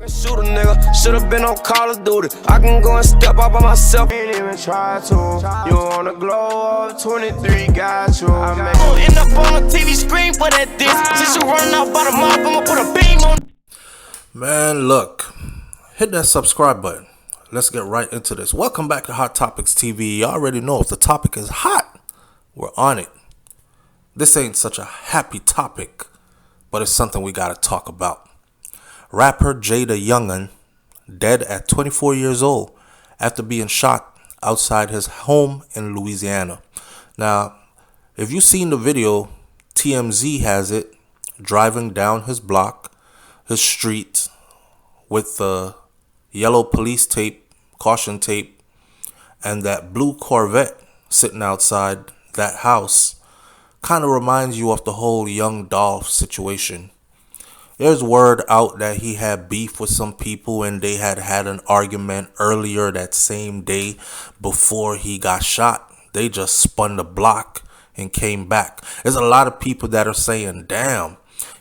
Shoot a nigga, should've been on Call of Duty. I can go and step out by myself. Ain't even try to. You on the glow of 23, got you. End up on the TV screen for that diss. Since you running out by the mouth, I'ma put a beam on. Man, look, hit that subscribe button. Let's get right into this. Welcome back to Hot Topics TV. You already know if the topic is hot, we're on it. This ain't such a happy topic, but it's something we gotta talk about. Rapper JayDaYoungan dead at 24 years old after being shot outside his home in Louisiana. Now, if you've seen the video, TMZ has it, driving down his block, his street, with the yellow police tape, caution tape, and that blue Corvette sitting outside that house. Kind of reminds you of the whole Young Dolph situation. There's word out that he had beef with some people and they had an argument earlier that same day before he got shot. They just spun the block and came back. There's a lot of people that are saying, damn,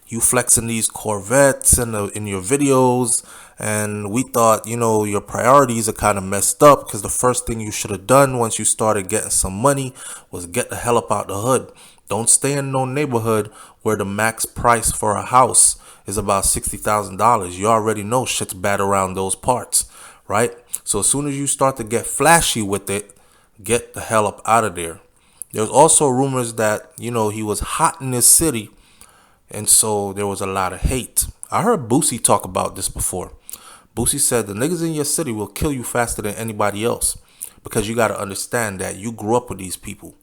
you flexing these Corvettes in your videos, and we thought, your priorities are kind of messed up because the first thing you should have done once you started getting some money was get the hell up out the hood. Don't stay in no neighborhood where the max price for a house is about $60,000. You already know shit's bad around those parts, right? So as soon as you start to get flashy with it, get the hell up out of there. There's also rumors that, he was hot in this city, and so there was a lot of hate. I heard Boosie talk about this before. Boosie said the niggas in your city will kill you faster than anybody else because you got to understand that you grew up with these people.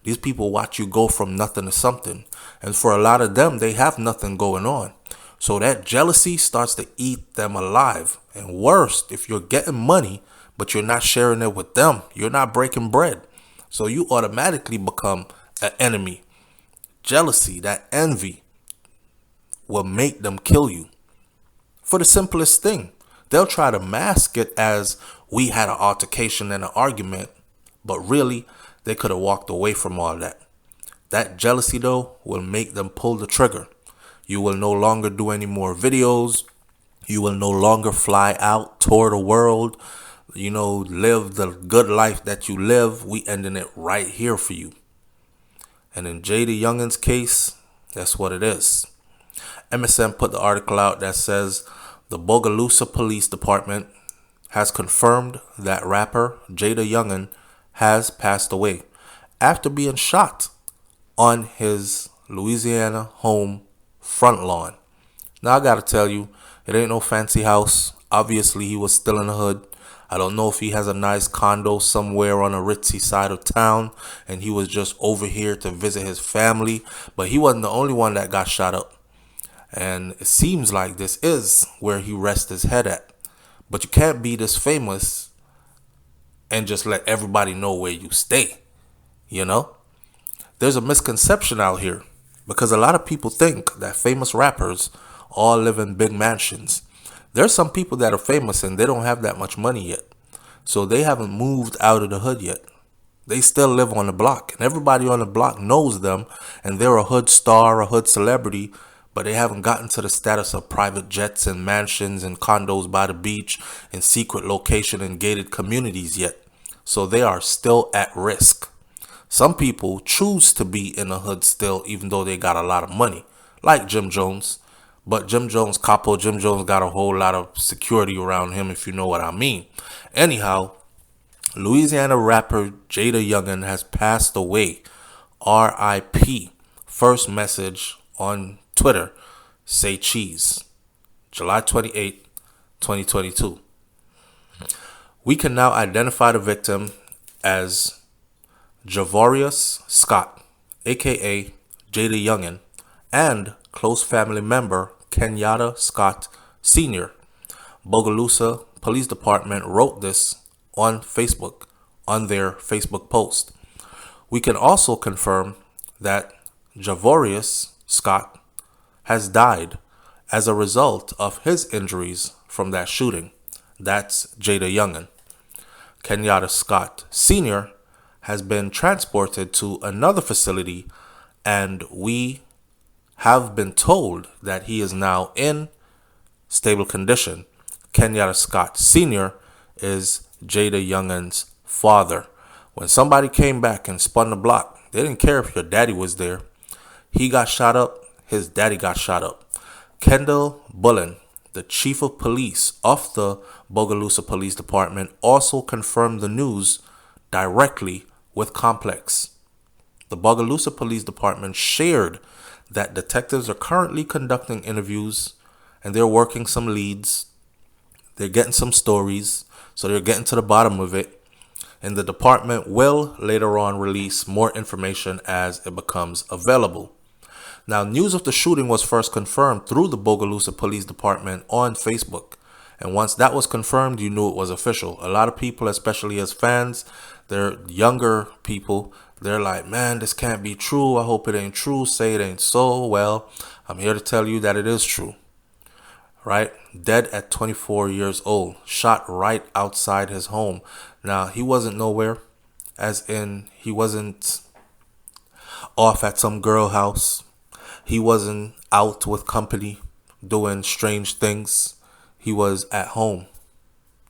These people watch you go from nothing to something. And for a lot of them, they have nothing going on. So that jealousy starts to eat them alive. And worse, if you're getting money, but you're not sharing it with them, you're not breaking bread. So you automatically become an enemy. Jealousy, that envy, will make them kill you. For the simplest thing, they'll try to mask it as we had an altercation and an argument, but really, they could have walked away from all that. That jealousy, though, will make them pull the trigger. You will no longer do any more videos. You will no longer fly out, tour the world, live the good life that you live. We ending it right here for you. And in JayDaYoungan's case, that's what it is. MSN put the article out that says the Bogalusa Police Department has confirmed that rapper JayDaYoungan has passed away after being shot on his Louisiana home front lawn. Now I gotta tell you, it ain't no fancy house. Obviously he was still in the hood. I don't know if he has a nice condo somewhere on a ritzy side of town and he was just over here to visit his family, but he wasn't the only one that got shot up. And it seems like this is where he rests his head at. But you can't be this famous and just let everybody know where you stay, There's a misconception out here because a lot of people think that famous rappers all live in big mansions. There's some people that are famous and they don't have that much money yet. So they haven't moved out of the hood yet. They still live on the block and everybody on the block knows them and they're a hood star, a hood celebrity, but they haven't gotten to the status of private jets and mansions and condos by the beach and secret location and gated communities yet. So they are still at risk. Some people choose to be in the hood still, even though they got a lot of money, like Jim Jones. But Jim Jones got a whole lot of security around him, if you know what I mean. Anyhow, Louisiana rapper JayDaYoungan has passed away. R.I.P. First message on Twitter, say cheese. July 28, 2022. We can now identify the victim as Javorius Scott, aka JayDaYoungan, and close family member Kenyatta Scott Sr. Bogalusa Police Department wrote this on Facebook, on their Facebook post. We can also confirm that Javorius Scott has died as a result of his injuries from that shooting. That's JayDaYoungan. Kenyatta Scott Sr. has been transported to another facility, and we have been told that he is now in stable condition. Kenyatta Scott Sr. is JayDaYoungan's father. When somebody came back and spun the block, they didn't care if your daddy was there. He got shot up, his daddy got shot up. Kendall Bullen, the chief of police of the Bogalusa Police Department, also confirmed the news directly with Complex. The Bogalusa Police Department shared that detectives are currently conducting interviews and they're working some leads. They're getting some stories, so they're getting to the bottom of it. And the department will later on release more information as it becomes available. Now, news of the shooting was first confirmed through the Bogalusa Police Department on Facebook. And once that was confirmed, you knew it was official. A lot of people, especially as fans, they're younger people, they're like, man, this can't be true. I hope it ain't true. Say it ain't so. Well, I'm here to tell you that it is true. Right? Dead at 24 years old. Shot right outside his home. Now, he wasn't nowhere. As in, he wasn't off at some girl house. He wasn't out with company doing strange things. He was at home,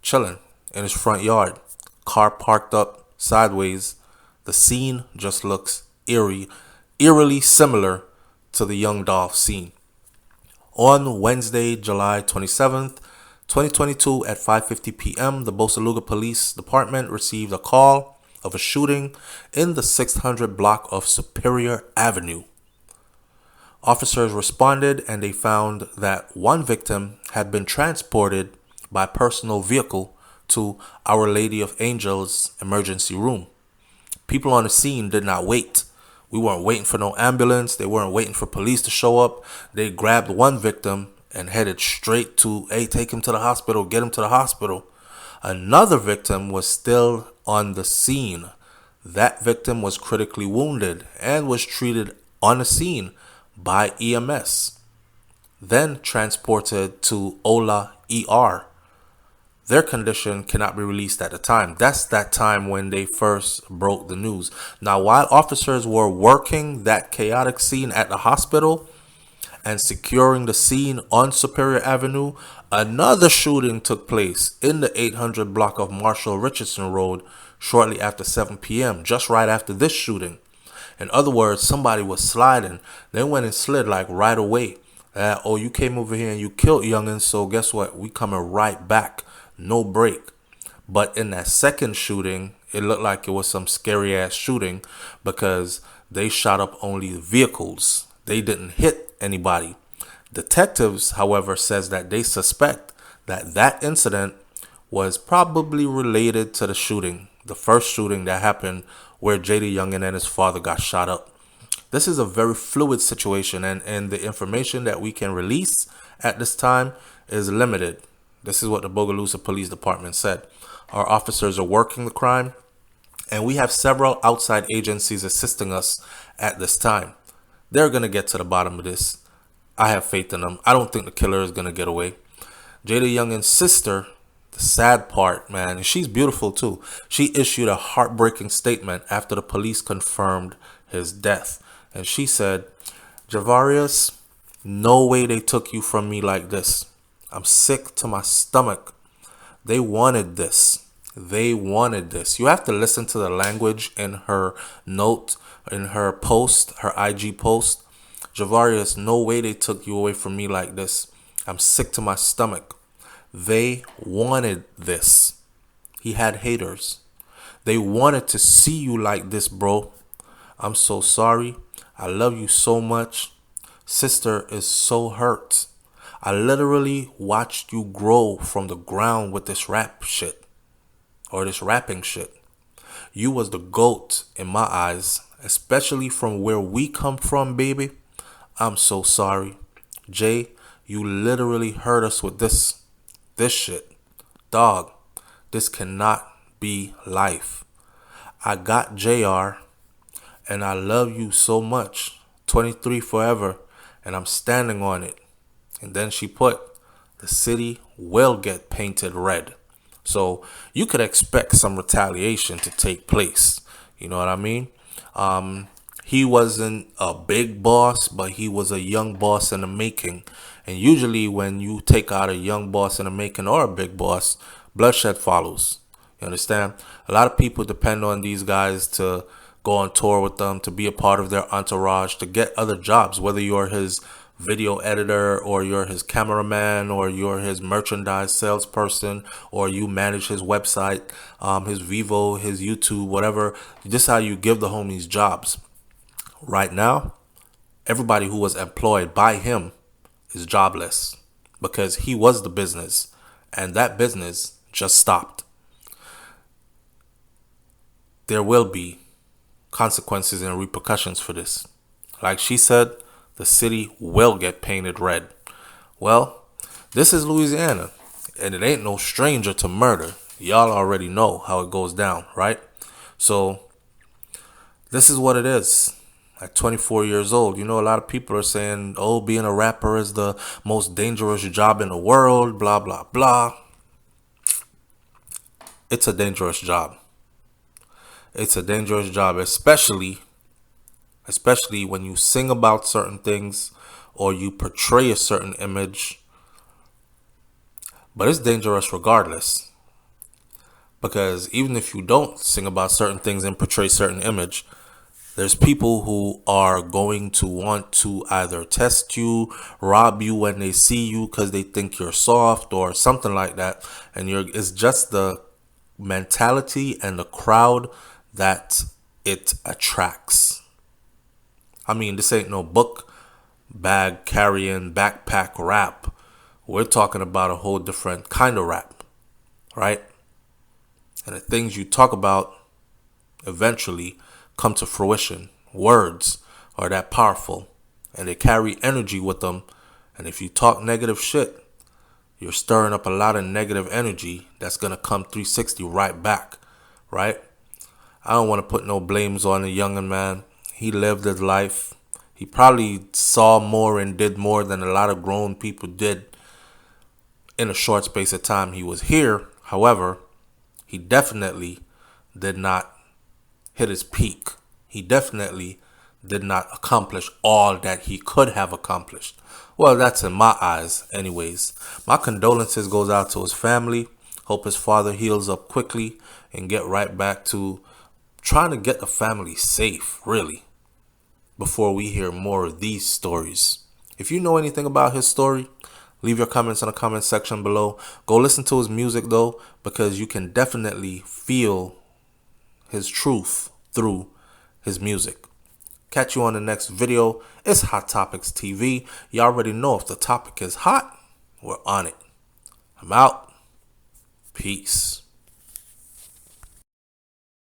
chilling in his front yard. Car parked up sideways. The scene just looks eerily similar to the Young Dolph scene. On Wednesday, July 27th, 2022 at 5:50 p.m., the Bogalusa Police Department received a call of a shooting in the 600 block of Superior Avenue. Officers responded and they found that one victim had been transported by personal vehicle to Our Lady of Angels emergency room. People on the scene did not wait. We weren't waiting for no ambulance. They weren't waiting for police to show up. They grabbed one victim and headed straight to, hey, take him to the hospital, get him to the hospital. Another victim was still on the scene. That victim was critically wounded and was treated on the scene by EMS, then transported to Ola ER. Their condition cannot be released at the time. That's that time when they first broke the news. Now, while officers were working that chaotic scene at the hospital and securing the scene on Superior Avenue, another shooting took place in the 800 block of Marshall Richardson Road shortly after 7 p.m., just right after this shooting. In other words, somebody was sliding. They went and slid like right away. Oh, you came over here and you killed youngins, so guess what? We coming right back. No break. But in that second shooting, it looked like it was some scary ass shooting because they shot up only vehicles. They didn't hit anybody. Detectives, however, says that they suspect that that incident was probably related to the shooting, the first shooting that happened where JayDaYoungan and his father got shot up. This is a very fluid situation, and the information that we can release at this time is limited. This is what the Bogalusa Police Department said. Our officers are working the crime, and we have several outside agencies assisting us at this time. They're going to get to the bottom of this. I have faith in them. I don't think the killer is going to get away. JayDaYoungan's sister, the sad part, man, and she's beautiful too. She issued a heartbreaking statement after the police confirmed his death. And she said, Javarius, no way they took you from me like this. I'm sick to my stomach. They wanted this. They wanted this. You have to listen to the language in her note, in her post, her IG post. Javarius, no way they took you away from me like this. I'm sick to my stomach. They wanted this. He had haters. They wanted to see you like this, bro. I'm so sorry. I love you so much. Sister is so hurt. I literally watched you grow from the ground with this rap shit. Or this rapping shit. You was the GOAT in my eyes. Especially from where we come from, baby. I'm so sorry. Jay, you literally hurt us with this shit. Dog, this cannot be life. I got JR and I love you so much. 23 forever, and I'm standing on it. And then she put, the city will get painted red. So you could expect some retaliation to take place. You know what I mean? He wasn't a big boss, but he was a young boss in the making. And usually when you take out a young boss in the making or a big boss, bloodshed follows. You understand? A lot of people depend on these guys to go on tour with them, to be a part of their entourage, to get other jobs, whether you're his video editor or you're his cameraman or you're his merchandise salesperson or you manage his website, his Vivo, his YouTube, whatever. This is how you give the homies jobs. Right now, everybody who was employed by him is jobless because he was the business and that business just stopped. There will be consequences and repercussions for this. Like she said, the city will get painted red. Well, this is Louisiana, and it ain't no stranger to murder. Y'all already know how it goes down, right? So, this is what it is. At 24 years old, you know, a lot of people are saying, oh, being a rapper is the most dangerous job in the world, blah, blah, blah. It's a dangerous job. It's a dangerous job, especially when you sing about certain things or you portray a certain image. But it's dangerous regardless. Because even if you don't sing about certain things and portray certain image, there's people who are going to want to either test you, rob you when they see you because they think you're soft or something like that. And it's just the mentality and the crowd that it attracts. I mean, this ain't no book bag carrying backpack rap. We're talking about a whole different kind of rap, right? And the things you talk about eventually come to fruition. Words are that powerful and they carry energy with them. And if you talk negative shit, you're stirring up a lot of negative energy that's going to come 360 right back, right? I don't want to put no blames on the youngin' man. He lived his life. He probably saw more and did more than a lot of grown people did in a short space of time he was here. However, he definitely did not hit his peak. He definitely did not accomplish all that he could have accomplished. Well, that's in my eyes anyways. My condolences goes out to his family. Hope his father heals up quickly and get right back to trying to get the family safe, really, before we hear more of these stories. If you know anything about his story, leave your comments in the comment section below. Go listen to his music, though, because you can definitely feel his truth through his music. Catch you on the next video. It's Hot Topics TV. You already know if the topic is hot, we're on it. I'm out. Peace.